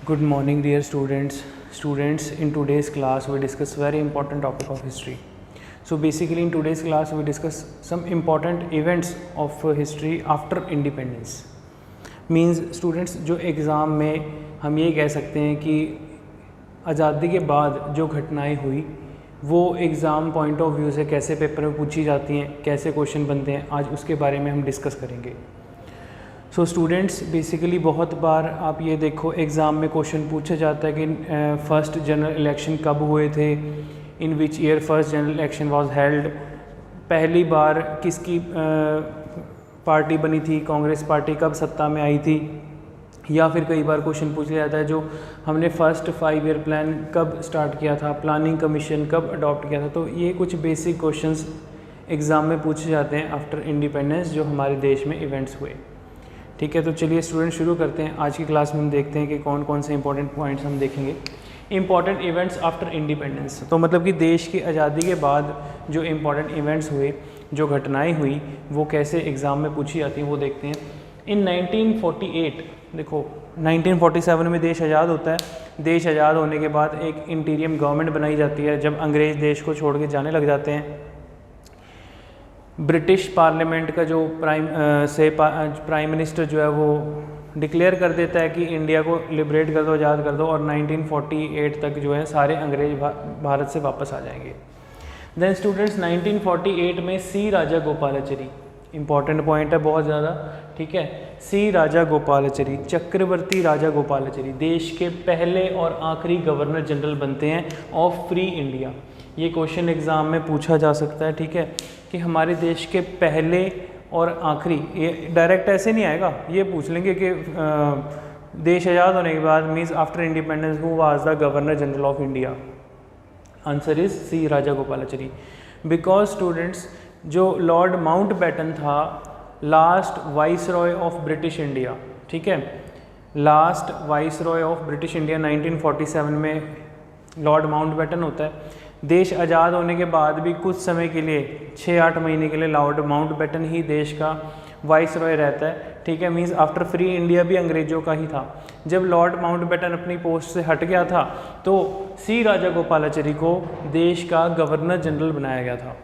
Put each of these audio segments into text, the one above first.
Good morning dear students. In today's class we discuss very important topic of history. So basically in today's class we discuss some important events of history after independence. Means students जो exam में हम ये कह सकते हैं कि आज़ादी के बाद जो घटनाएं हुई वो एग्ज़ाम पॉइंट ऑफ व्यू से कैसे पेपर में पूछी जाती हैं, कैसे क्वेश्चन बनते हैं, आज उसके बारे में हम डिस्कस करेंगे. सो स्टूडेंट्स बेसिकली बहुत बार आप ये देखो एग्ज़ाम में क्वेश्चन पूछा जाता है कि फर्स्ट जनरल इलेक्शन कब हुए थे, in which year first general election was held, पहली बार किसकी पार्टी बनी थी, कांग्रेस पार्टी कब सत्ता में आई थी, या फिर कई बार क्वेश्चन पूछ लिया जाता है जो हमने फर्स्ट 5 ईयर प्लान कब स्टार्ट किया था, प्लानिंग कमीशन कब अडॉप्ट किया था. तो ये कुछ बेसिक क्वेश्चंस एग्ज़ाम में पूछे जाते हैं आफ्टर इंडिपेंडेंस जो हमारे देश में इवेंट्स हुए. ठीक है, तो चलिए स्टूडेंट शुरू करते हैं. आज की क्लास में हम देखते हैं कि कौन कौन से इंपॉर्टेंट पॉइंट्स हम देखेंगे. इंपॉर्टेंट इवेंट्स आफ्टर इंडिपेंडेंस, तो मतलब कि देश की आज़ादी के बाद जो इंपॉर्टेंट इवेंट्स हुए, जो घटनाएं हुई, वो कैसे एग्ज़ाम में पूछी जाती हैं वो देखते हैं. इन 1948 देखो 1947 में देश आज़ाद होता है. देश आज़ाद होने के बाद एक इंटीरियम गवर्नमेंट बनाई जाती है जब अंग्रेज़ देश को छोड़ के जाने लग जाते हैं. ब्रिटिश पार्लियामेंट का जो प्राइम मिनिस्टर जो है वो डिक्लेयर कर देता है कि इंडिया को लिबरेट कर दो, आज़ाद कर दो, और 1948 तक जो है सारे अंग्रेज भारत से वापस आ जाएंगे. देन स्टूडेंट्स 1948 में सी राजा गोपालाचारी, इंपॉर्टेंट पॉइंट है बहुत ज़्यादा. ठीक है, सी राजा गोपालाचारी, चक्रवर्ती राजा गोपालाचारी देश के पहले और आखिरी गवर्नर जनरल बनते हैं ऑफ फ्री इंडिया. ये क्वेश्चन एग्ज़ाम में पूछा जा सकता है. ठीक है, कि हमारे देश के पहले और आखिरी, ये डायरेक्ट ऐसे नहीं आएगा, ये पूछ लेंगे कि देश आज़ाद होने के बाद means after independence who was the governor general of India. Answer is C Rajagopalachari. Because students जो लॉर्ड माउंटबेटन था last viceroy of British India, ठीक है, last viceroy of British India 1947 में लॉर्ड माउंटबेटन होता है. देश आज़ाद होने के बाद भी कुछ समय के लिए 6-8 महीने के लिए लॉर्ड माउंटबेटन ही देश का वाइस रॉय रहता है. ठीक है, मीन्स आफ्टर फ्री इंडिया भी अंग्रेज़ों का ही था. जब लॉर्ड माउंटबेटन अपनी पोस्ट से हट गया था तो सी राजा गोपालाचारी को देश का गवर्नर जनरल बनाया गया था.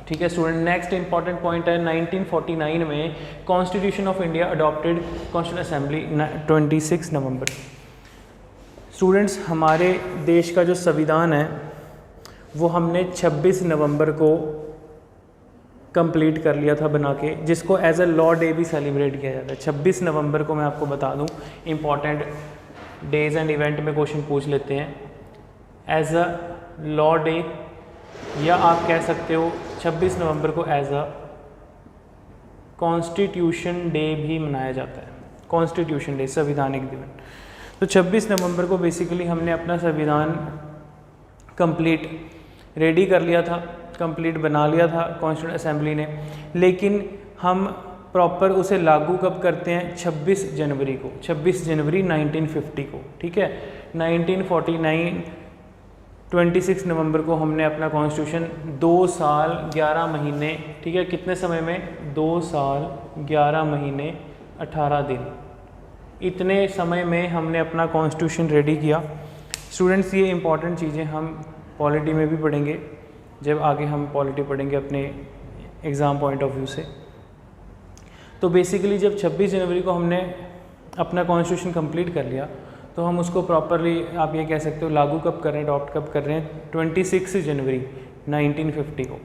ठीक है स्टूडेंट, नेक्स्ट इंपॉर्टेंट पॉइंट है 1949 में constitution of India adopted, constitution assembly 26 November. Students हमारे देश का जो संविधान है वो हमने 26 नवंबर को कंप्लीट कर लिया था बना के, जिसको एज अ लॉ डे भी सेलिब्रेट किया जाता है. 26 नवंबर को मैं आपको बता दूं, इंपॉर्टेंट डेज एंड इवेंट में क्वेश्चन पूछ लेते हैं. एज अ लॉ डे, या आप कह सकते हो 26 नवंबर को एज अ कॉन्स्टिट्यूशन डे भी मनाया जाता है. कॉन्स्टिट्यूशन डे, संविधानिक दिवस. तो 26 नवंबर को बेसिकली हमने अपना संविधान कंप्लीट रेडी कर लिया था, कंप्लीट बना लिया था कॉन्स्टिट्यूंट असेंबली ने. लेकिन हम प्रॉपर उसे लागू कब करते हैं? 26 जनवरी को, 26 जनवरी 1950 को. ठीक है, 1949 26 नवंबर को हमने अपना कॉन्स्टिट्यूशन 2 साल 11 महीने, ठीक है, कितने समय में? 2 साल 11 महीने 18 दिन, इतने समय में हमने अपना कॉन्स्टिट्यूशन रेडी किया. स्टूडेंट्स ये इंपॉर्टेंट चीज़ें हम पॉलिटी में भी पढ़ेंगे जब आगे हम पॉलिटी पढ़ेंगे अपने एग्ज़ाम पॉइंट ऑफ व्यू से. तो बेसिकली जब 26 जनवरी को हमने अपना कॉन्स्टिट्यूशन कंप्लीट कर लिया तो हम उसको प्रॉपरली, आप ये कह सकते हो, लागू कब कर रहे हैं, अडॉप्ट कब कर रहे हैं? 26 जनवरी 1950 को.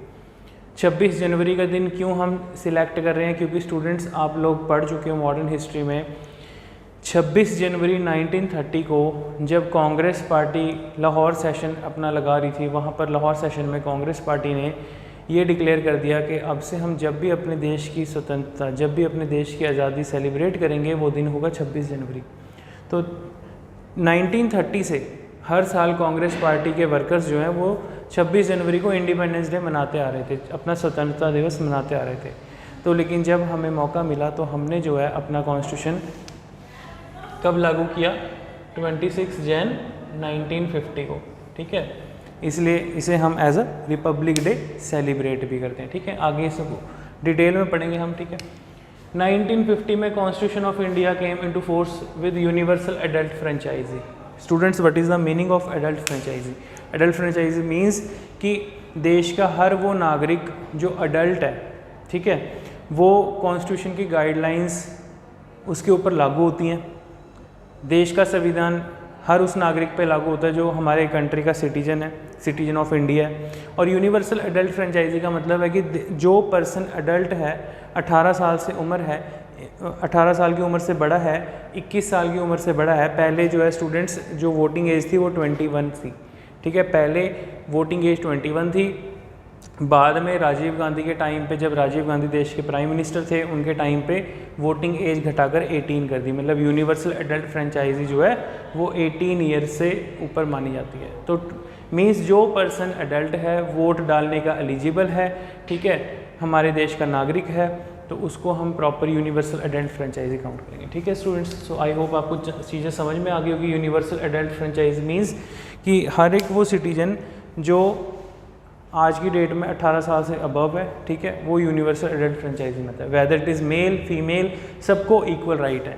26 जनवरी का दिन क्यों हम सिलेक्ट कर रहे हैं? क्योंकि स्टूडेंट्स आप लोग पढ़ चुके हो मॉडर्न हिस्ट्री में 26 जनवरी 1930 को जब कांग्रेस पार्टी लाहौर सेशन अपना लगा रही थी, वहाँ पर लाहौर सेशन में कांग्रेस पार्टी ने ये डिक्लेयर कर दिया कि अब से हम जब भी अपने देश की स्वतंत्रता, जब भी अपने देश की आज़ादी सेलिब्रेट करेंगे वो दिन होगा 26 जनवरी. तो 1930 से हर साल कांग्रेस पार्टी के वर्कर्स जो हैं वो 26 जनवरी को इंडिपेंडेंस डे मनाते आ रहे थे, अपना स्वतंत्रता दिवस मनाते आ रहे थे. तो लेकिन जब हमें मौका मिला तो हमने जो है अपना कॉन्स्टिट्यूशन कब लागू किया? 26 जन 1950 को. ठीक है, इसलिए इसे हम as a republic day celebrate भी करते हैं. ठीक है, आगे इसको डिटेल में पढ़ेंगे हम. ठीक है, 1950 में constitution of India came into force with universal adult franchise. Students, what is the meaning of adult franchise? Adult franchise means कि देश का हर वो नागरिक जो अडल्ट है, ठीक है, वो कॉन्स्टिट्यूशन की गाइडलाइंस उसके ऊपर लागू होती हैं। देश का संविधान हर उस नागरिक पे लागू होता है जो हमारे कंट्री का सिटीजन है, सिटीजन ऑफ इंडिया है। और यूनिवर्सल एडल्ट फ्रेंचाइजी का मतलब है कि जो पर्सन अडल्ट है, 18 साल से उम्र है, 18 साल की उम्र से बड़ा है, 21 साल की उम्र से बड़ा है। पहले जो है स्टूडेंट्स, जो वोटिंग एज थी वो 21 थी, ठीक है, पहले वोटिंग एज 21 थी। बाद में राजीव गांधी के टाइम पे, जब राजीव गांधी देश के प्राइम मिनिस्टर थे, उनके टाइम पे वोटिंग एज घटाकर 18 कर दी। मतलब यूनिवर्सल एडल्ट फ्रेंचाइजी जो है वो 18 ईयर से ऊपर मानी जाती है। तो मीन्स जो पर्सन अडल्ट है, वोट डालने का एलिजिबल है, ठीक है, हमारे देश का नागरिक है, तो उसको हम proper universal adult franchise count करेंगे। ठीक है स्टूडेंट्स, सो आई होप आपको चीज़ें समझ में आ गई होगी। यूनिवर्सल एडल्ट फ्रेंचाइजी मीन्स कि हर एक वो सिटीजन जो आज की डेट में 18 साल से अबव है, ठीक है, वो यूनिवर्सल एडल्ट फ्रेंचाइजी में आता है। Whether it is male female, सबको इक्वल राइट है,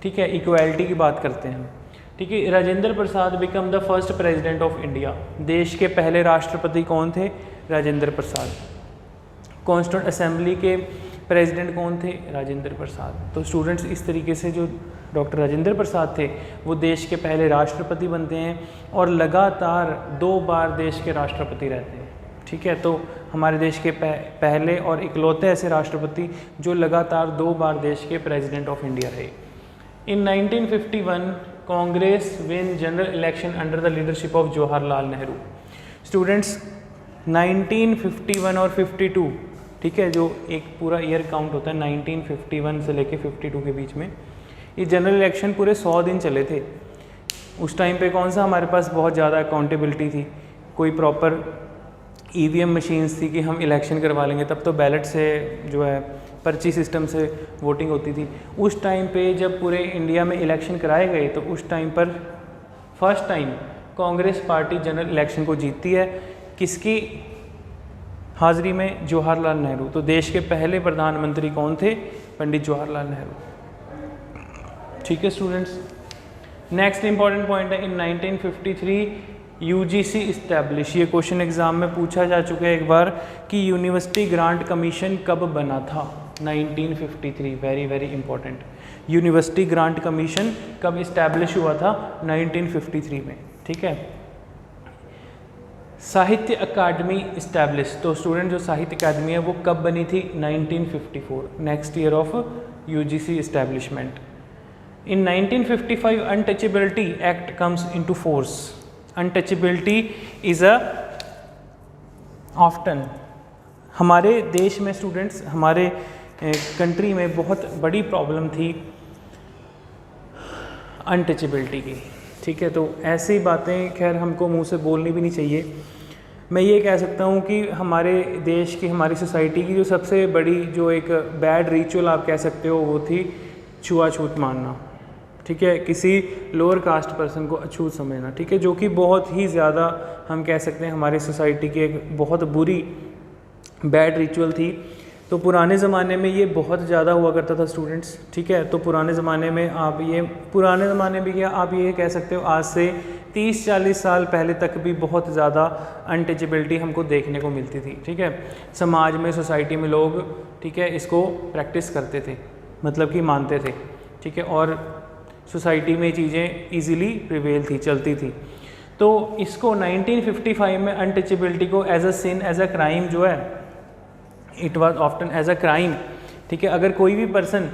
ठीक है, इक्वालिटी की बात करते हैं हम, ठीक है। Rajendra Prasad become the first president of India. देश के पहले राष्ट्रपति कौन थे? राजेंद्र प्रसाद। कॉन्स्टिट्यूंट असेंबली के प्रेसिडेंट कौन थे? राजेंद्र प्रसाद। तो स्टूडेंट्स, इस तरीके से जो डॉक्टर राजेंद्र प्रसाद थे वो देश के पहले राष्ट्रपति बनते हैं और लगातार 2 बार देश के राष्ट्रपति रहते हैं, ठीक है। तो हमारे देश के पहले और इकलौते ऐसे राष्ट्रपति जो लगातार 2 बार देश के प्रेसिडेंट ऑफ इंडिया रहे। इन 1951 Congress win general election under the leadership of Jawaharlal Nehru. Students, 1951 और 52, ठीक है, जो एक पूरा ईयर काउंट होता है 1951 से लेके 52 के बीच में, ये जनरल इलेक्शन पूरे 100 दिन चले थे। उस टाइम पे कौन सा हमारे पास बहुत ज़्यादा अकाउंटेबिलिटी थी, कोई प्रॉपर ईवीएम मशीन्स थी कि हम इलेक्शन करवा लेंगे, तब तो बैलेट से जो है पर्ची सिस्टम से वोटिंग होती थी। उस टाइम पे जब पूरे इंडिया में इलेक्शन कराए गए तो उस टाइम पर first time Congress party general election को जीतती है। किसकी हाज़िरी में? जवाहरलाल नेहरू। तो देश के पहले प्रधानमंत्री कौन थे? पंडित जवाहरलाल नेहरू। ठीक है स्टूडेंट्स, नेक्स्ट इंपॉर्टेंट पॉइंट है, इन 1953 यूजीसी इस्टेब्लिश। ये क्वेश्चन एग्जाम में पूछा जा चुका है एक बार कि यूनिवर्सिटी ग्रांट कमीशन कब बना था? 1953, very very important. University grant commission कब इस्टेब्लिश हुआ था? 1953 में, ठीक है। साहित्य अकादमी इस्टेब्लिश। तो स्टूडेंट, जो साहित्य अकादमी है वो कब बनी थी? 1954, next year of UGC establishment. In 1955 untouchability act comes into force. Untouchability is a often, हमारे देश में स्टूडेंट्स, हमारे कंट्री में बहुत बड़ी प्रॉब्लम थी अनटचेबिलिटी की, ठीक है। तो ऐसी बातें खैर हमको मुंह से बोलनी भी नहीं चाहिए। मैं ये कह सकता हूँ कि हमारे देश की, हमारी सोसाइटी की जो सबसे बड़ी जो एक बैड रिचुअल आप कह सकते हो वो थी छुआछूत मानना, ठीक है, किसी लोअर कास्ट पर्सन को अछूत समझना, ठीक है, जो कि बहुत ही ज़्यादा हम कह सकते हैं हमारी सोसाइटी की एक बहुत बुरी बैड रिचुअल थी। तो पुराने ज़माने में ये बहुत ज़्यादा हुआ करता था स्टूडेंट्स, ठीक है। तो पुराने ज़माने में आप ये, पुराने ज़माने में क्या आप ये कह सकते हो आज से 30-40 साल पहले तक भी बहुत ज़्यादा अनटचेबिलिटी हमको देखने को मिलती थी, ठीक है। समाज में, सोसाइटी में लोग, ठीक है, इसको प्रैक्टिस करते थे, मतलब कि मानते थे, ठीक है, और सोसाइटी में चीज़ें इजीली प्रिवेल थी, चलती थी। तो इसको 1955 में अनटचेबिलिटी को as a sin, as a crime जो है, it was often as a crime, ठीक है। अगर कोई भी पर्सन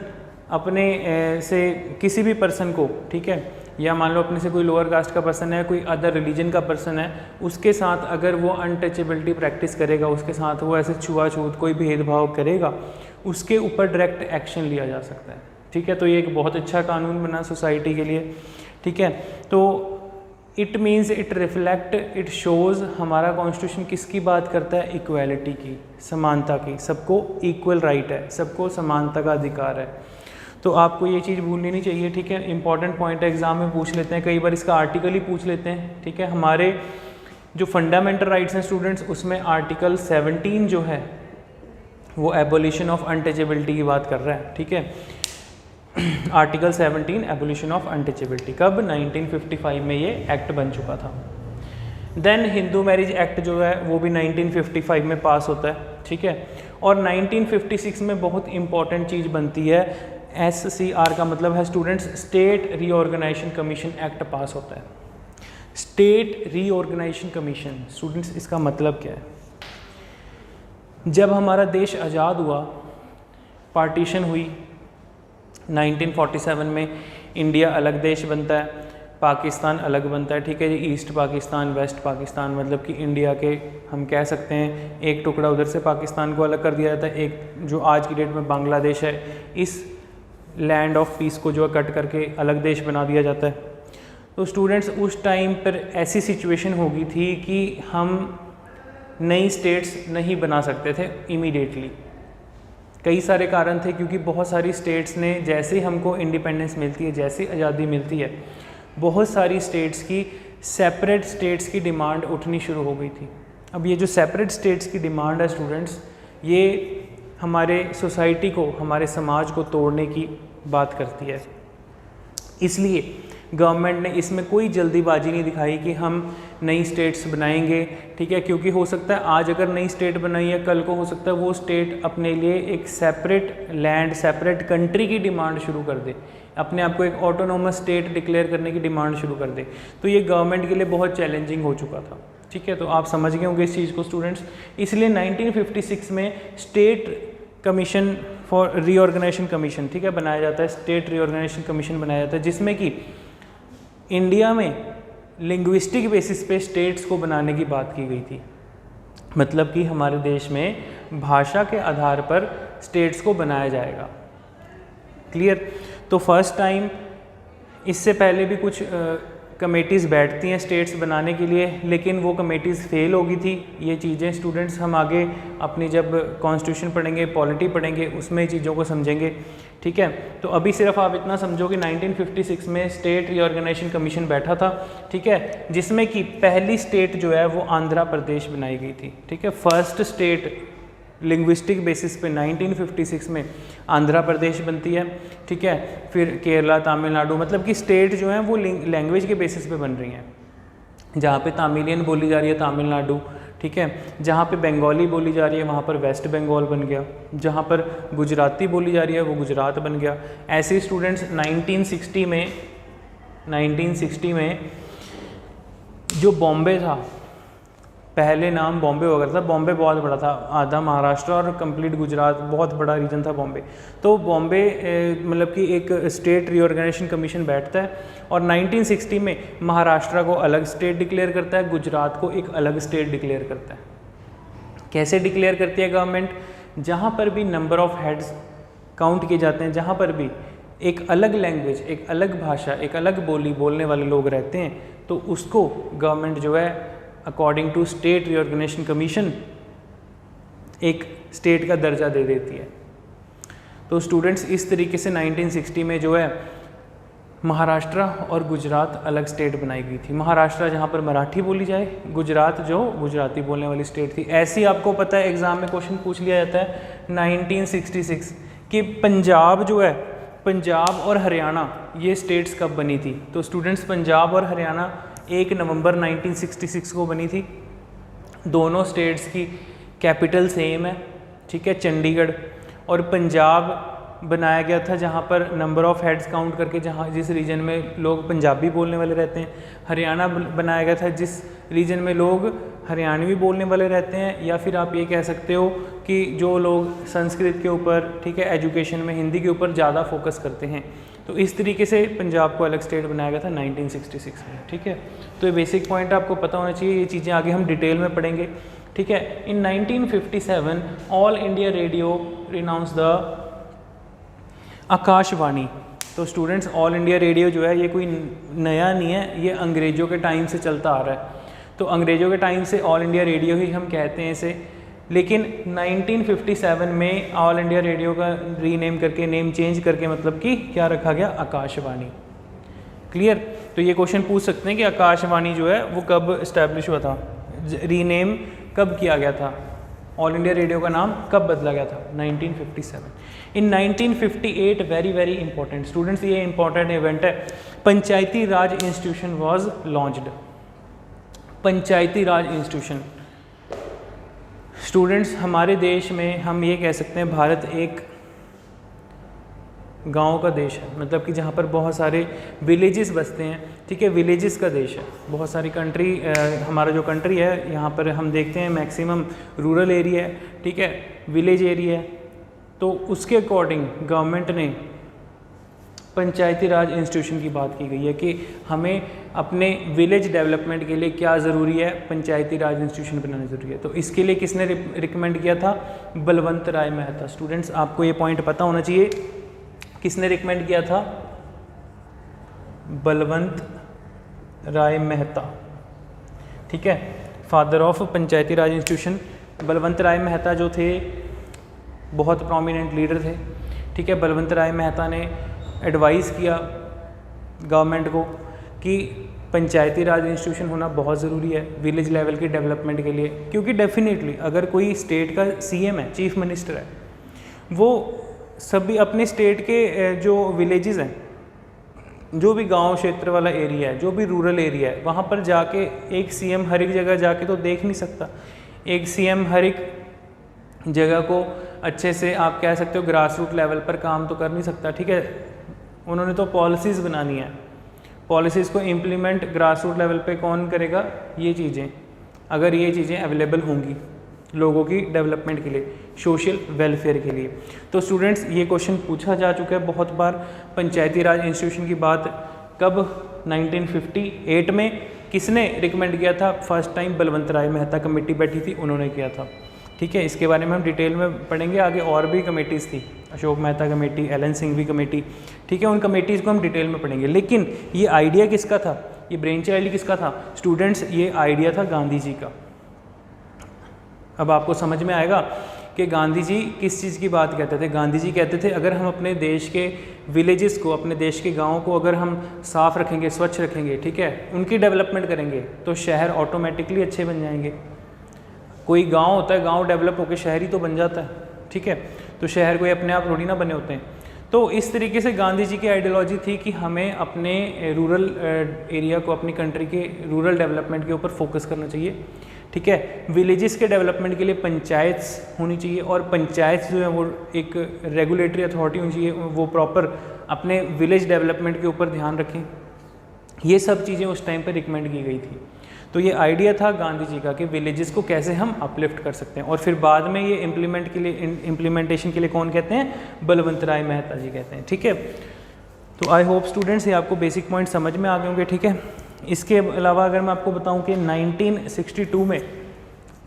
अपने से किसी भी पर्सन को, ठीक है, या मान लो अपने से कोई लोअर कास्ट का पर्सन है, कोई अदर रिलीजन का पर्सन है, उसके साथ अगर वो अनटचेबिलिटी प्रैक्टिस करेगा, उसके साथ वो ऐसे छुआछूत कोई भेदभाव करेगा, उसके ऊपर डायरेक्ट एक्शन लिया जा सकता है, ठीक है। तो ये एक बहुत अच्छा कानून बना सोसाइटी के लिए, ठीक है। तो it means, it reflect, it shows, हमारा कॉन्स्टिट्यूशन किसकी बात करता है? इक्वालिटी की, समानता की, सबको इक्वल राइट है, सबको समानता का अधिकार है। तो आपको ये चीज़ भूलनी नहीं चाहिए, ठीक है। इंपॉर्टेंट पॉइंट है, एग्जाम में पूछ लेते हैं, कई बार इसका आर्टिकल ही पूछ लेते हैं, ठीक है। हमारे जो फंडामेंटल राइट्स हैं स्टूडेंट्स, उसमें आर्टिकल 17 जो है वो एबोलिशन ऑफ अनटचेबिलिटी की बात कर रहा है, ठीक है। आर्टिकल 17 एबोलिशन ऑफ अनटचेबिलिटी कब? 1955 में ये एक्ट बन चुका था। देन हिंदू मैरिज एक्ट जो है वो भी 1955 में पास होता है, ठीक है। और 1956 में बहुत इंपॉर्टेंट चीज़ बनती है, SCR का मतलब है students state reorganisation commission act pass होता है। स्टेट रीऑर्गेनाइजेशन कमीशन स्टूडेंट्स इसका मतलब क्या है? जब हमारा देश आज़ाद हुआ, पार्टीशन हुई 1947 में, इंडिया अलग देश बनता है, पाकिस्तान अलग बनता है, ठीक है जी। ईस्ट पाकिस्तान, वेस्ट पाकिस्तान, मतलब कि इंडिया के हम कह सकते हैं एक टुकड़ा उधर से पाकिस्तान को अलग कर दिया जाता है, एक जो आज की डेट में बांग्लादेश है, इस लैंड ऑफ पीस को जो है कट करके अलग देश बना दिया जाता है। तो स्टूडेंट्स उस टाइम पर ऐसी सिचुएशन हो गई थी कि हम नई स्टेट्स नहीं बना सकते थे इमीडिएटली। कई सारे कारण थे, क्योंकि बहुत सारी स्टेट्स ने जैसे ही हमको इंडिपेंडेंस मिलती है, जैसे आज़ादी मिलती है, बहुत सारी स्टेट्स की सेपरेट स्टेट्स की डिमांड उठनी शुरू हो गई थी। अब ये जो सेपरेट स्टेट्स की डिमांड है स्टूडेंट्स, ये हमारे सोसाइटी को, हमारे समाज को तोड़ने की बात करती है। इसलिए गवर्नमेंट ने इसमें कोई जल्दीबाजी नहीं दिखाई कि हम नई स्टेट्स बनाएंगे, ठीक है। क्योंकि हो सकता है आज अगर नई स्टेट बनाई है, कल को हो सकता है वो स्टेट अपने लिए एक सेपरेट लैंड, सेपरेट कंट्री की डिमांड शुरू कर दे, अपने आप को एक ऑटोनोमस स्टेट डिक्लेयर करने की डिमांड शुरू कर दे। तो ये गवर्नमेंट के लिए बहुत चैलेंजिंग हो चुका था, ठीक है। तो आप समझ गए होंगे इस चीज़ को स्टूडेंट्स। इसलिए 1956 में state commission for reorganisation commission, ठीक है, बनाया जाता है। स्टेट रीऑर्गेनाइजेशन कमीशन बनाया जाता है, जिसमें कि इंडिया में लिंग्विस्टिक बेसिस पे स्टेट्स को बनाने की बात की गई थी। मतलब कि हमारे देश में भाषा के आधार पर स्टेट्स को बनाया जाएगा। क्लियर? तो फर्स्ट टाइम, इससे पहले भी कुछ कमेटीज़ बैठती हैं स्टेट्स बनाने के लिए, लेकिन वो कमेटीज़ फेल हो गई थी। ये चीज़ें स्टूडेंट्स हम आगे अपनी जब कॉन्स्टिट्यूशन पढ़ेंगे, पॉलिटी पढ़ेंगे, उसमें चीज़ों को समझेंगे, ठीक है। तो अभी सिर्फ आप इतना समझो कि 1956 में स्टेट रीऑर्गेनाइजेशन कमीशन बैठा था, ठीक है, जिसमें कि पहली स्टेट जो है वो आंध्र प्रदेश बनाई गई थी, ठीक है। फर्स्ट स्टेट लिंग्विस्टिक बेसिस पे 1956 में आंध्र प्रदेश बनती है, ठीक है। फिर केरला, तमिलनाडु, मतलब कि स्टेट जो हैं वो लैंग्वेज के बेसिस पे बन रही हैं। जहाँ पे तमिलियन बोली जा रही है तमिलनाडु, ठीक है। जहाँ पे बंगाली बोली जा रही है वहाँ पर वेस्ट बंगाल बन गया। जहाँ पर गुजराती बोली जा रही है वो गुजरात बन गया। ऐसे स्टूडेंट्स 1960 में जो बॉम्बे था, पहले नाम बॉम्बे हुआ करता था, बॉम्बे बहुत बड़ा था, आधा महाराष्ट्र और कंप्लीट गुजरात, बहुत बड़ा रीजन था बॉम्बे। तो बॉम्बे मतलब कि एक स्टेट रीऑर्गेनाइजेशन कमीशन बैठता है और 1960 में महाराष्ट्र को अलग स्टेट डिक्लेयर करता है, गुजरात को एक अलग स्टेट डिक्लेयर करता है। कैसे डिक्लेयर करती है गवर्नमेंट? जहाँ पर भी नंबर ऑफ हेड्स काउंट किए जाते हैं, जहाँ पर भी एक अलग लैंग्वेज, एक अलग भाषा, एक अलग बोली बोलने वाले लोग रहते हैं, तो उसको गवर्नमेंट जो है according to state reorganisation commission एक स्टेट का दर्जा दे देती है। तो स्टूडेंट्स इस तरीके से 1960 में जो है महाराष्ट्र और गुजरात अलग स्टेट बनाई गई थी। महाराष्ट्र जहाँ पर मराठी बोली जाए, गुजरात जो गुजराती बोलने वाली स्टेट थी। ऐसे ही आपको पता है एग्ज़ाम में क्वेश्चन पूछ लिया जाता है 1966 कि पंजाब जो है, पंजाब और हरियाणा ये स्टेट्स कब बनी थी? तो स्टूडेंट्स पंजाब और हरियाणा 1 नवंबर 1966 को बनी थी। दोनों स्टेट्स की कैपिटल सेम है, ठीक है, चंडीगढ़। और पंजाब बनाया गया था जहाँ पर नंबर ऑफ हेड्स काउंट करके, जहाँ जिस रीजन में लोग पंजाबी बोलने वाले रहते हैं। हरियाणा बनाया गया था जिस रीजन में लोग हरियाणवी बोलने वाले रहते हैं, या फिर आप ये कह सकते हो कि जो लोग संस्कृत के ऊपर, ठीक है, एजुकेशन में हिंदी के ऊपर ज़्यादा फोकस करते हैं। तो इस तरीके से पंजाब को अलग स्टेट बनाया गया था 1966 में, ठीक है। तो ये बेसिक पॉइंट आपको पता होना चाहिए, ये चीज़ें आगे हम डिटेल में पढ़ेंगे, ठीक है। इन 1957 all India radio renounce the Akashvani. तो स्टूडेंट्स ऑल इंडिया रेडियो जो है ये कोई नया नहीं है, ये अंग्रेज़ों के टाइम से चलता आ रहा है। तो अंग्रेज़ों के टाइम से ऑल इंडिया रेडियो ही हम कहते हैं इसे, लेकिन 1957 में ऑल इंडिया रेडियो का रीनेम करके, नेम चेंज करके, मतलब कि क्या रखा गया? आकाशवाणी। क्लियर? तो ये क्वेश्चन पूछ सकते हैं कि आकाशवाणी जो है वो कब इस्टेब्लिश हुआ था, रीनेम कब किया गया था ऑल इंडिया रेडियो का नाम कब बदला गया था? 1957। In 1958 very very important students, ये इंपॉर्टेंट इवेंट है, Panchayati Raj institution was launched. Panchayati Raj institution students, हमारे देश में हम ये कह सकते हैं भारत एक गांव का देश है, मतलब कि जहाँ पर बहुत सारे विलेजेस बसते हैं, ठीक है, विलेजेस का देश है। बहुत सारी कंट्री, हमारा जो कंट्री है यहाँ पर हम देखते हैं मैक्सिमम रूरल एरिया है, ठीक है, विलेज एरिया है। तो उसके अकॉर्डिंग गवर्नमेंट ने पंचायती राज इंस्टीट्यूशन की बात की गई है कि हमें अपने विलेज डेवलपमेंट के लिए क्या ज़रूरी है, पंचायती राज इंस्टीट्यूशन बनाना ज़रूरी है। तो इसके लिए किसने रिकमेंड किया था? बलवंत राय मेहता। स्टूडेंट्स, आपको ये पॉइंट पता होना चाहिए, किसने रिकमेंड किया था? बलवंत राय मेहता, ठीक है, father of Panchayati Raj institution. Balwant Rai Mehta जो थे बहुत प्रोमिनेंट लीडर थे, ठीक है। बलवंत राय मेहता ने एडवाइस किया गवर्नमेंट को कि पंचायती राज इंस्टीट्यूशन होना बहुत ज़रूरी है विलेज लेवल के डेवलपमेंट के लिए, क्योंकि डेफिनेटली अगर कोई स्टेट का सीएम है, चीफ मिनिस्टर है, वो सभी अपने स्टेट के जो विलेजेस हैं, जो भी गांव क्षेत्र वाला एरिया है, जो भी रूरल एरिया है, वहाँ पर जाके एक सीएम हर एक जगह जाके तो देख नहीं सकता। एक सीएम हर एक जगह को अच्छे से, आप कह सकते हो, ग्रास रूट लेवल पर काम तो कर नहीं सकता, ठीक है। उन्होंने तो पॉलिसीज़ बनानी है, पॉलिसीज़ को इम्प्लीमेंट ग्रास रूट लेवल पे कौन करेगा? ये चीज़ें, अगर ये चीज़ें अवेलेबल होंगी लोगों की डेवलपमेंट के लिए, सोशल वेलफेयर के लिए। तो स्टूडेंट्स, ये क्वेश्चन पूछा जा चुका है बहुत बार। पंचायती राज इंस्टीट्यूशन की बात कब? 1958 में। किसने रिकमेंड किया था? First time Balwant Rai Mehta committee बैठी थी, उन्होंने किया था, ठीक है। इसके बारे में हम डिटेल में पढ़ेंगे आगे। और भी कमेटीज़ थी, अशोक मेहता कमेटी, एलन सिंघवी कमेटी, ठीक है, उन कमेटीज़ को हम डिटेल में पढ़ेंगे। लेकिन ये आइडिया किसका था? ये ब्रेन चाइल्ड किसका था? स्टूडेंट्स, ये आइडिया था गांधी जी का। अब आपको समझ में आएगा कि गांधी जी किस चीज़ की बात कहते थे। गांधी जी कहते थे अगर हम अपने देश के विलेजेस को, अपने देश के गाँव को अगर हम साफ़ रखेंगे, स्वच्छ रखेंगे, ठीक है, उनकी डेवलपमेंट करेंगे, तो शहर ऑटोमेटिकली अच्छे बन जाएंगे। कोई गांव होता है, गांव डेवलप होकर शहर ही तो बन जाता है, ठीक है। तो शहर कोई अपने आप थोड़ी ना बने होते हैं। तो इस तरीके से गांधी जी की आइडियोलॉजी थी कि हमें अपने रूरल एरिया को, अपनी कंट्री के रूरल डेवलपमेंट के ऊपर फोकस करना चाहिए, ठीक है। विलेजेस के डेवलपमेंट के लिए पंचायत होनी चाहिए, और पंचायत जो है वो एक रेगुलेटरी अथॉरिटी होनी चाहिए, वो प्रॉपर अपने विलेज डेवलपमेंट के ऊपर ध्यान रखें। ये सब चीज़ें उस टाइम पर रिकमेंड की गई थी। तो ये आइडिया था गांधी जी का कि विलेजेस को कैसे हम अपलिफ्ट कर सकते हैं। और फिर बाद में ये इम्प्लीमेंटेशन के लिए कौन कहते हैं? बलवंत राय मेहता जी कहते हैं, ठीक है। तो आई होप स्टूडेंट्स ये आपको बेसिक पॉइंट समझ में आ गए होंगे, ठीक है। इसके अलावा अगर मैं आपको बताऊं कि 1962 में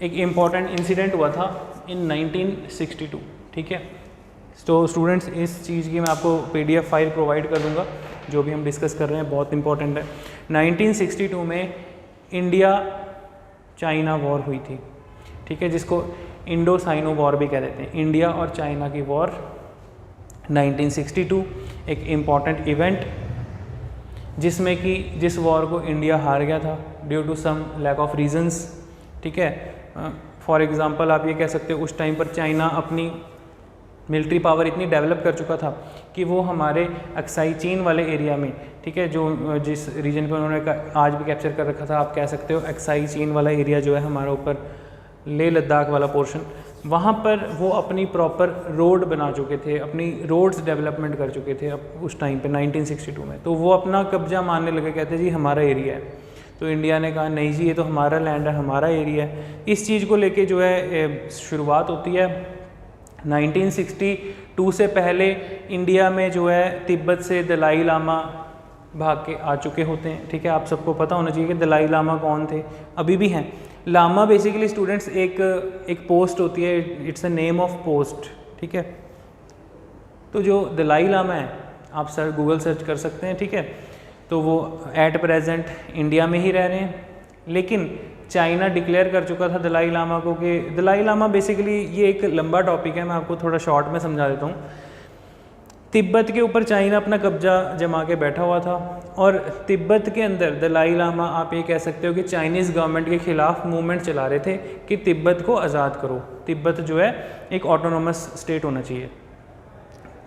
एक इम्पॉर्टेंट इंसिडेंट हुआ था, इन 1962, ठीक है। तो स्टूडेंट्स, इस चीज़ की मैं आपको PDF फाइल प्रोवाइड कर दूंगा, जो भी हम डिस्कस कर रहे हैं बहुत इंपॉर्टेंट है। 1962 में इंडिया चाइना वॉर हुई थी, ठीक है, जिसको इंडो साइनो वॉर भी कह देते हैं। इंडिया और चाइना की वॉर 1962, एक इम्पॉर्टेंट इवेंट जिसमें कि जिस वॉर को इंडिया हार गया था due to some lack of reasons, ठीक है। फॉर एग्जांपल आप ये कह सकते हो उस टाइम पर चाइना अपनी मिलिट्री पावर इतनी डेवलप कर चुका था कि वो हमारे अक्साई चीन वाले एरिया में, ठीक है, जो जिस रीजन पे उन्होंने आज भी कैप्चर कर रखा था, आप कह सकते हो अक्साई चीन वाला एरिया जो है हमारा ऊपर लेह लद्दाख वाला पोर्शन, वहाँ पर वो अपनी प्रॉपर रोड बना चुके थे, अपनी रोड्स डेवलपमेंट कर चुके थे अब उस टाइम पे 1962 में। तो वो अपना कब्जा मानने लगे, कहते जी हमारा एरिया है। तो इंडिया ने कहा नहीं जी, ये तो हमारा लैंड है, हमारा एरिया है। इस चीज़ को लेके जो है शुरुआत होती है। 1962 से पहले इंडिया में जो है तिब्बत से दलाई लामा भाग के आ चुके होते हैं, ठीक है। आप सबको पता होना चाहिए कि दलाई लामा कौन थे, अभी भी हैं। लामा बेसिकली स्टूडेंट्स एक पोस्ट होती है, it's a name of post, ठीक है। तो जो दलाई लामा है, आप गूगल सर्च कर सकते हैं, ठीक है। तो वो एट प्रेजेंट इंडिया में ही रह रहे हैं, लेकिन चाइना डिक्लेयर कर चुका था दलाई लामा को कि दलाई लामा बेसिकली, ये एक लंबा टॉपिक है, मैं आपको थोड़ा शॉर्ट में समझा देता हूँ। तिब्बत के ऊपर चाइना अपना कब्जा जमा के बैठा हुआ था और तिब्बत के अंदर दलाई लामा आप ये कह सकते हो कि चाइनीज़ गवर्नमेंट के ख़िलाफ़ मूवमेंट चला रहे थे कि तिब्बत को आज़ाद करो, तिब्बत जो है एक ऑटोनोमस स्टेट होना चाहिए।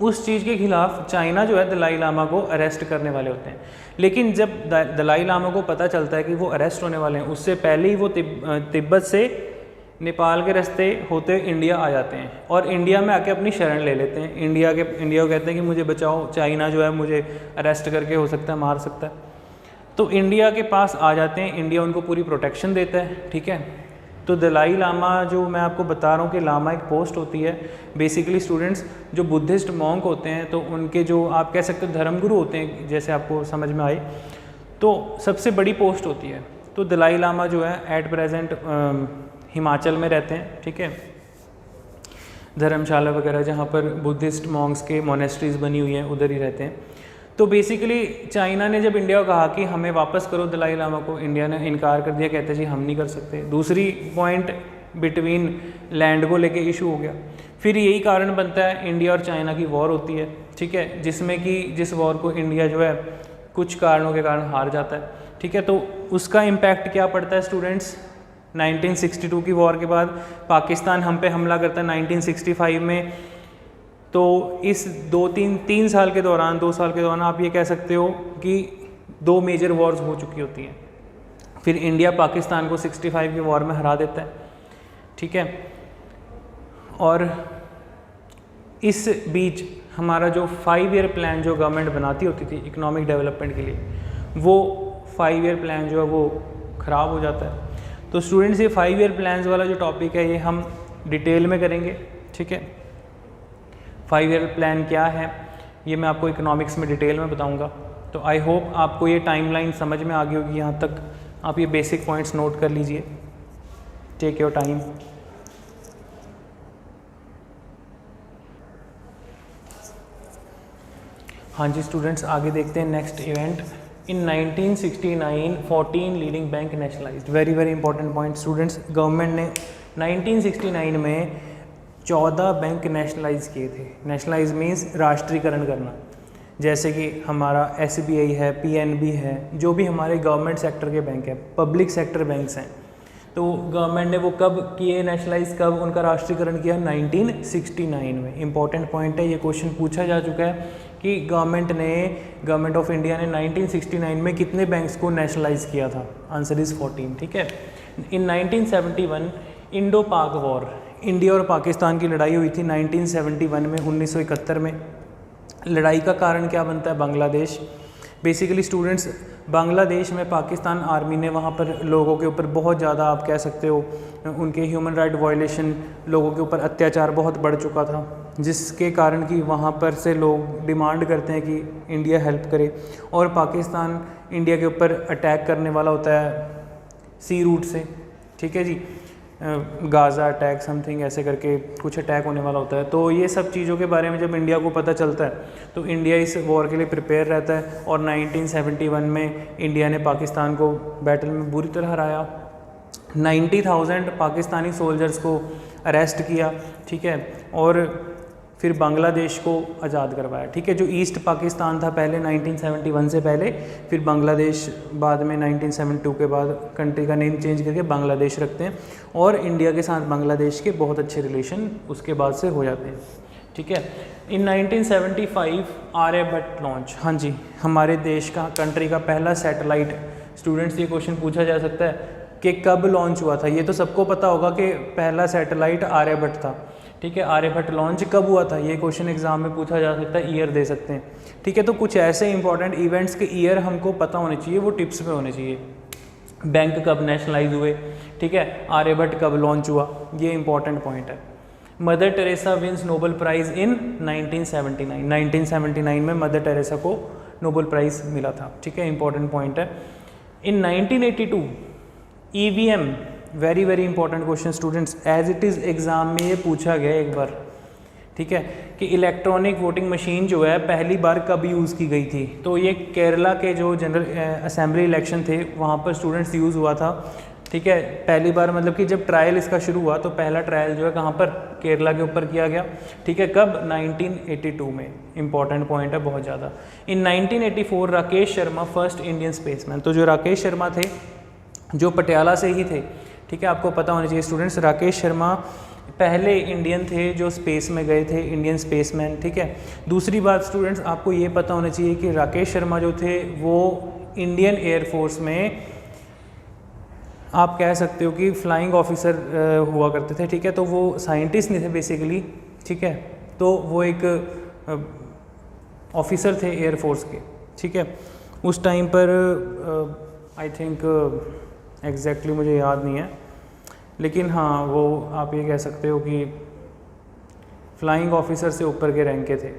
उस चीज़ के ख़िलाफ़ चाइना जो है दलाई लामा को अरेस्ट करने वाले होते हैं, लेकिन जब दलाई लामा को पता चलता है कि वो अरेस्ट होने वाले हैं, उससे पहले ही वो तिब्बत से नेपाल के रास्ते होते इंडिया आ जाते हैं और इंडिया में आके अपनी शरण ले लेते हैं। इंडिया को कहते हैं कि मुझे बचाओ, चाइना जो है मुझे अरेस्ट करके हो सकता है मार सकता है। तो इंडिया के पास आ जाते हैं, इंडिया उनको पूरी प्रोटेक्शन देता है, ठीक है। तो दलाई लामा जो मैं आपको बता रहा हूँ कि लामा एक पोस्ट होती है, बेसिकली स्टूडेंट्स जो बुद्धिस्ट मॉन्क होते हैं तो उनके जो आप कह सकते हो धर्मगुरु होते हैं, जैसे आपको समझ में आए, तो सबसे बड़ी पोस्ट होती है। तो दलाई लामा जो है एट प्रेजेंट हिमाचल में रहते हैं, ठीक है, धर्मशाला वगैरह जहाँ पर बुद्धिस्ट मॉन्क्स के मोनेस्ट्रीज बनी हुई हैं उधर ही रहते हैं। तो बेसिकली चाइना ने जब इंडिया को कहा कि हमें वापस करो दलाई लामा को, इंडिया ने इनकार कर दिया, कहते जी हम नहीं कर सकते। दूसरी पॉइंट बिटवीन लैंड को लेके इशू हो गया। फिर यही कारण बनता है इंडिया और चाइना की वॉर होती है, ठीक है, जिसमें कि जिस वॉर को इंडिया जो है कुछ कारणों के कारण हार जाता है, ठीक है। तो उसका इम्पैक्ट क्या पड़ता है स्टूडेंट्स, 1962 की वॉर के बाद पाकिस्तान हम पे हमला करता है 1965 में। तो इस 2 साल के दौरान 2 साल के दौरान आप ये कह सकते हो कि 2 मेजर वॉर्स हो चुकी होती हैं। फिर इंडिया पाकिस्तान को 65 की वॉर में हरा देता है, ठीक है। और इस बीच हमारा जो 5 ईयर प्लान जो गवर्नमेंट बनाती होती थी इकोनॉमिक डेवलपमेंट के लिए, वो 5 ईयर प्लान जो है वो ख़राब हो जाता है। तो स्टूडेंट्स ये 5 ईयर प्लान्स वाला जो टॉपिक है ये हम डिटेल में करेंगे, ठीक है। 5 ईयर प्लान क्या है ये मैं आपको इकोनॉमिक्स में डिटेल में बताऊंगा। तो आई होप आपको ये टाइमलाइन समझ में आ गई होगी। यहाँ तक आप ये बेसिक पॉइंट्स नोट कर लीजिए, टेक योर टाइम। हाँ जी स्टूडेंट्स, आगे देखते हैं नेक्स्ट इवेंट। इन 1969 14 leading bank nationalised. Very very important point students, government ने 1969 में 14 बैंक नेशनलाइज किए थे। नेशनलाइज मीन्स राष्ट्रीयकरण करना, जैसे कि हमारा SBI है, PNB है, जो भी हमारे गवर्नमेंट सेक्टर के बैंक हैं, पब्लिक सेक्टर बैंक्स हैं। तो गवर्नमेंट ने वो कब किए नेशनलाइज, कब उनका राष्ट्रीयकरण किया, 1969 में। इंपॉर्टेंट पॉइंट है, ये क्वेश्चन पूछा जा चुका है कि गवर्नमेंट ऑफ इंडिया ने 1969 में कितने बैंक्स को नेशनलाइज किया था। आंसर इज़ 14, ठीक है। इन 1971 इंडो पाक वॉर, इंडिया और पाकिस्तान की लड़ाई हुई थी 1971 में, 1971 में। लड़ाई का कारण क्या बनता है, बांग्लादेश। बेसिकली स्टूडेंट्स, बांग्लादेश में पाकिस्तान आर्मी ने वहाँ पर लोगों के ऊपर बहुत ज़्यादा आप कह सकते हो उनके ह्यूमन राइट वायलेशन, लोगों के ऊपर अत्याचार बहुत बढ़ चुका था, जिसके कारण कि वहाँ पर से लोग डिमांड करते हैं कि इंडिया हेल्प करे। और पाकिस्तान इंडिया के ऊपर अटैक करने वाला होता है सी रूट से, ठीक है जी, गाज़ा अटैक समथिंग ऐसे करके कुछ अटैक होने वाला होता है। तो ये सब चीज़ों के बारे में जब इंडिया को पता चलता है तो इंडिया इस वॉर के लिए प्रिपेयर रहता है। और 1971 में इंडिया ने पाकिस्तान को बैटल में बुरी तरह हराया। 90,000 पाकिस्तानी सोल्जर्स को अरेस्ट किया, ठीक है, और फिर बांग्लादेश को आज़ाद करवाया, ठीक है। जो ईस्ट पाकिस्तान था पहले 1971 से पहले, फिर बांग्लादेश बाद में 1972 के बाद कंट्री का नेम चेंज करके बांग्लादेश रखते हैं। और इंडिया के साथ बांग्लादेश के बहुत अच्छे रिलेशन उसके बाद से हो जाते हैं, ठीक है। इन 1975 आर्यभट्ट लॉन्च, हाँ जी, हमारे देश का कंट्री का पहला सैटेलाइट। स्टूडेंट्स, ये क्वेश्चन पूछा जा सकता है कि कब लॉन्च हुआ था। ये तो सबको पता होगा कि पहला सैटेलाइट आर्यभट्ट था, ठीक है। आर्यभट्ट लॉन्च कब हुआ था, ये क्वेश्चन एग्जाम में पूछा जा सकता है, ईयर दे सकते हैं, ठीक है। तो कुछ ऐसे इंपॉर्टेंट इवेंट्स के ईयर हमको पता होने चाहिए, वो टिप्स में होने चाहिए। बैंक कब नेशनलाइज हुए, ठीक है, आर्यभट्ट कब लॉन्च हुआ, ये इंपॉर्टेंट पॉइंट है। Mother Teresa wins Nobel prize in 1979। 1979 में मदर टेरेसा को नोबेल प्राइज़ मिला था, ठीक है, इंपॉर्टेंट पॉइंट है। In 1982 EVM, very very important question students, as it is exam में ये पूछा गया एक बार, ठीक है, कि इलेक्ट्रॉनिक वोटिंग मशीन जो है पहली बार कब यूज़ की गई थी। तो ये केरला के जो जनरल असेंबली इलेक्शन थे वहाँ पर स्टूडेंट्स यूज़ हुआ था ठीक है। पहली बार मतलब कि जब ट्रायल इसका शुरू हुआ तो पहला ट्रायल जो है कहाँ पर, केरला के ऊपर किया गया, ठीक है। कब, 1982 में। इंपॉर्टेंट पॉइंट है बहुत ज़्यादा। इन 1984 Rakesh Sharma first Indian spaceman. तो जो राकेश शर्मा थे जो पटियाला से ही थे, ठीक है, आपको पता होना चाहिए स्टूडेंट्स, राकेश शर्मा पहले इंडियन थे जो स्पेस में गए थे, इंडियन स्पेसमैन, ठीक है। दूसरी बात स्टूडेंट्स आपको ये पता होना चाहिए कि राकेश शर्मा जो थे वो इंडियन एयरफोर्स में आप कह सकते हो कि फ्लाइंग ऑफिसर हुआ करते थे, ठीक है। तो वो साइंटिस्ट नहीं थे बेसिकली, ठीक है, तो वो एक ऑफिसर थे एयरफोर्स के, ठीक है। उस टाइम पर आई थिंक एग्जैक्टली मुझे याद नहीं है, लेकिन हाँ वो आप ये कह सकते हो कि फ्लाइंग ऑफिसर से ऊपर के रैंक के थे।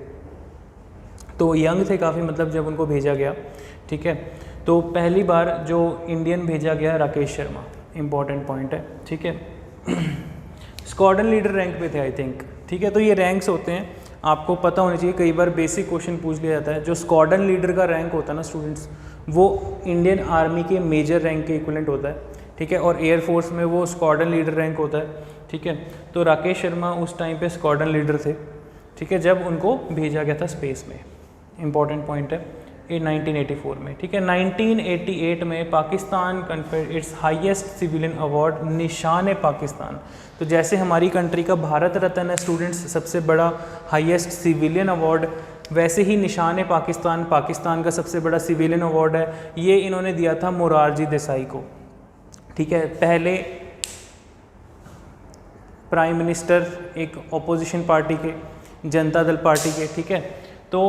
तो यंग थे काफ़ी, मतलब जब उनको भेजा गया, ठीक है। तो पहली बार जो इंडियन भेजा गया राकेश शर्मा, इंपॉर्टेंट पॉइंट है, ठीक है। स्क्वाड्रन लीडर रैंक पे थे आई थिंक, ठीक है। तो ये रैंक्स होते हैं, आपको पता होना चाहिए, कई बार बेसिक क्वेश्चन पूछ लिया जाता है। जो स्क्वाड्रन लीडर का रैंक होता है ना स्टूडेंट्स, वो इंडियन आर्मी के मेजर रैंक के इक्विवेलेंट होता है, ठीक है। और एयरफोर्स में वो स्क्वाड्रन लीडर रैंक होता है, ठीक है। तो राकेश शर्मा उस टाइम पे स्क्वाड्रन लीडर थे, ठीक है, जब उनको भेजा गया था स्पेस में। इंपॉर्टेंट पॉइंट है ये 1984 में, ठीक है। 1988 में Pakistan conferred it's highest civilian award निशान पाकिस्तान। तो जैसे हमारी कंट्री का भारत रत्न है स्टूडेंट्स सबसे बड़ा हाईएस्ट सिविलियन अवार्ड, वैसे ही निशान पाकिस्तान पाकिस्तान का सबसे बड़ा सिविलियन अवार्ड है। ये इन्होंने दिया था मोरारजी देसाई को, ठीक है, पहले प्राइम मिनिस्टर एक ऑपोजिशन पार्टी के, जनता दल पार्टी के, ठीक है। तो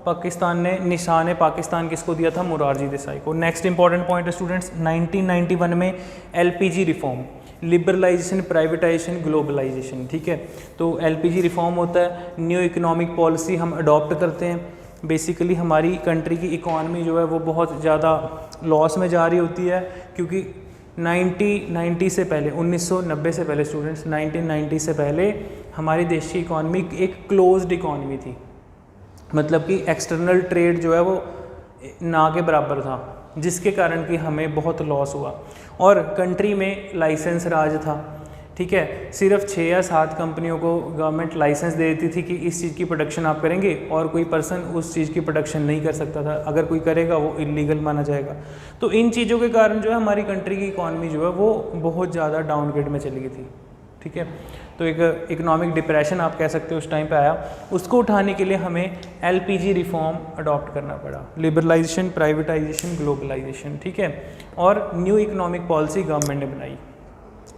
पाकिस्तान ने निशान पाकिस्तान किसको दिया था, मोरारजी देसाई को। नेक्स्ट इंपॉर्टेंट पॉइंट है स्टूडेंट्स, 1991 में LPG reform, liberalisation, privatisation, globalisation, ठीक है। तो एलपीजी रिफॉर्म होता है, न्यू इकोनॉमिक पॉलिसी हम अडॉप्ट करते हैं। बेसिकली हमारी कंट्री की इकॉनमी जो है वो बहुत ज़्यादा लॉस में जा रही होती है, क्योंकि 1990 से पहले, 1990 से पहले स्टूडेंट्स, 1990 से पहले हमारे देश की इकॉनमी एक क्लोज्ड इकॉनमी थी, मतलब कि एक्सटर्नल ट्रेड जो है वो ना के बराबर था, जिसके कारण कि हमें बहुत लॉस हुआ। और कंट्री में लाइसेंस राज था, ठीक है। सिर्फ 6 या 7 कंपनियों को गवर्नमेंट लाइसेंस दे देती थी कि इस चीज़ की प्रोडक्शन आप करेंगे, और कोई पर्सन उस चीज़ की प्रोडक्शन नहीं कर सकता था। अगर कोई करेगा वो इलीगल माना जाएगा। तो इन चीज़ों के कारण जो है हमारी कंट्री की इकॉनमी जो है वो बहुत ज़्यादा डाउनग्रेड में चली गई थी, ठीक है। तो एक इकोनॉमिक डिप्रेशन आप कह सकते हो उस टाइम पे आया। उसको उठाने के लिए हमें एलपीजी रिफॉर्म अडॉप्ट करना पड़ा, लिबरलाइजेशन, प्राइवेटाइजेशन, ग्लोबलाइजेशन, ठीक है। और न्यू इकोनॉमिक पॉलिसी गवर्नमेंट ने बनाई।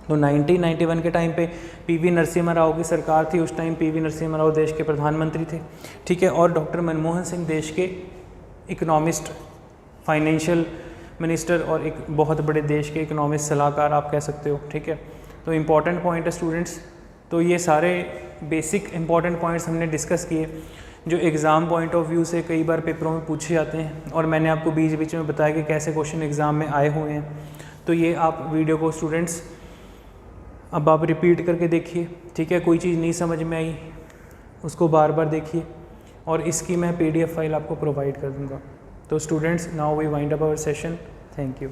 तो 1991 के टाइम पे पीवी नरसिम्हा राव की सरकार थी। उस टाइम पीवी नरसिम्हा राव देश के प्रधानमंत्री थे, ठीक है। और डॉक्टर मनमोहन सिंह देश के इकोनॉमिस्ट, फाइनेंशियल मिनिस्टर और एक बहुत बड़े देश के इकोनॉमिस्ट सलाहकार आप कह सकते हो, ठीक है। तो इम्पॉर्टेंट पॉइंट है स्टूडेंट्स। तो ये सारे बेसिक इंपॉर्टेंट पॉइंट्स हमने डिस्कस किए जो एग्ज़ाम पॉइंट ऑफ व्यू से कई बार पेपरों में पूछे जाते हैं, और मैंने आपको बीच बीच में बताया कि कैसे क्वेश्चन एग्ज़ाम में आए हुए हैं। तो ये आप वीडियो को स्टूडेंट्स अब आप रिपीट करके देखिए, ठीक है। कोई चीज़ नहीं समझ में आई उसको बार बार देखिए, और इसकी मैं PDF फाइल आपको प्रोवाइड कर दूँगा। तो students, now we wind up our session. Thank you.